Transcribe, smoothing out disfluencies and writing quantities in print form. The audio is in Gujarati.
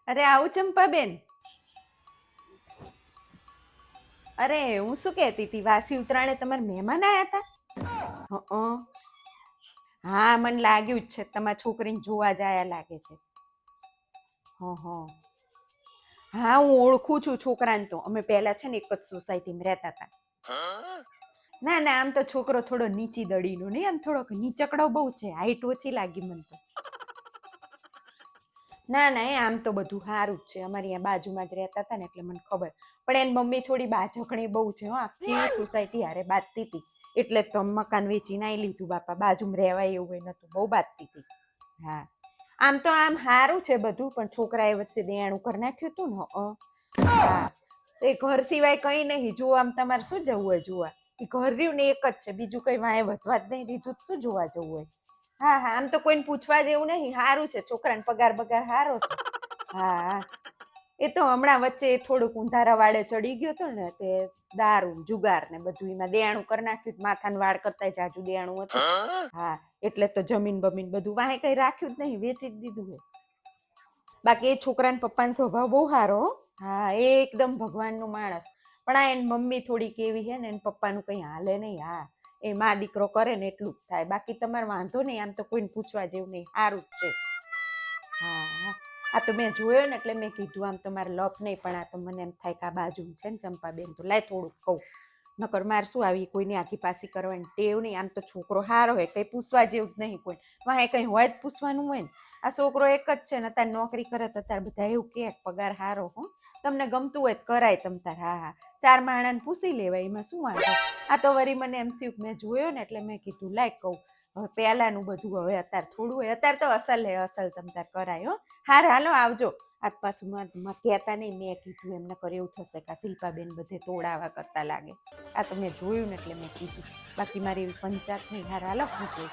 અરે આવું ચંપાબેન. અરે હું શું કહેતી હતી, વાસી ઉત્તરાયણે તમારા મહેમાન આવ્યા હતા? હા, મને લાગ્યું જ છે તમારા છોકરીને જોવા જ આયા લાગે છે. હં. હા, હું ઓળખું છું છોકરાને. તો અમે પહેલા છે ને એક જ સોસાયટીમાં રહેતા હતા. ના ના, આમ તો છોકરો થોડો નીચી દડીનો નહીં, આમ થોડોક નીચકડો બહુ છે, હાઈટ ઓછી લાગી મને તો. ના ના, એ આમ તો બધું સારું જ છે. અમારી અહીંયા બાજુમાં જ રહેતા હતા ને એટલે મને ખબર. પણ એની મમ્મી થોડી બાજકણી બહુ છે. આખી સોસાયટી હારે બાંધતી હતી, એટલે તો મકાન વેચીને આવી લીધું. બાપા, બાજુમાં રહેવાય એવું નતું, બહુ બાંધતી હતી. હા, આમ તો આમ સારું છે બધું, પણ છોકરાએ વચ્ચે દેણું કરી નાખ્યું હતું ને. હા, એ ઘર સિવાય કઈ નહીં. જો આમ તમારે શું જવું હોય જોવા? એ ઘર રહ્યું ને એક જ છે, બીજું કઈ વાંય વધવા જ નહીં દીધું, શું જોવા જવું હોય? હા હા, આમ તો કોઈને પૂછવા જેવું નહીં, સારું છે. છોકરાને પગાર બગાર સારો છે. હા, એ તો હમણાં વચ્ચે થોડુંક ઊંધારા વાળે ચડી ગયો હતો ને, તે દારૂ જુગાર ને બધું એમાં દેણું કરી નાખ્યું. માથાને વાળ કરતા જાજુ દેણું હતું. હા, એટલે તો જમીન બમીન બધું વાહે કઈ રાખ્યું જ નહીં, વેચી જ દીધું છે. બાકી એ છોકરાના પપ્પાનો સ્વભાવ બહુ સારો. હા, એ એકદમ ભગવાનનું માણસ. પણ આ એની મમ્મી થોડીક એવી છે ને, એને પપ્પાનું કંઈ હાલે નહીં. હા, એ મા દીકરો કરે ને એટલું જ થાય. બાકી તમારે વાંધો નહીં, આમ તો કોઈને પૂછવા જેવું નહીં, સારું જ છે. હા, આ તો મેં જોયો ને એટલે મેં કીધું, આમ તમારે લપ નહીં, પણ આ તો મને એમ થાય કે આ બાજુ છે ને ચંપાબેન, તો લાય થોડુંક કહું. નકર મારે શું આવી કોઈની આખી પાસી કરવાની ટેવ નહીં. આમ તો છોકરો સારો હોય, કંઈ પૂછવા જેવું જ નહીં કોઈ. વાંહે કંઈ હોય જ પૂછવાનું હોય ને. આ છોકરો એક જ છે ને, અત્યારે નોકરી કરે તો અત્યારે બધા એવું કે પગાર સારો. તમને ગમતું હોય તો કરાય તમ તાર. હા હા, 4 માણાને પૂછી લેવાય, એમાં શું વાંધો. આ તો વળી મને એમ થયું કે મેં જોયો ને એટલે મેં કીધું લાય કહું. હવે પહેલાનું બધું હવે અત્યારે થોડું હોય, અત્યારે તો અસલ હે, અસલ તમ તાર કરાય. હાર હાલો, આવજો. આજ પાછું કહેતા નહીં, મેં કીધું એમને કરે એવું થશે કે શિલ્પાબેન બધે તોડાવા કરતા લાગે. આ તો મેં જોયું ને એટલે મેં કીધું, બાકી મારી એવી પંચાયત નહીં. હાર હાલો, હું જોઈ.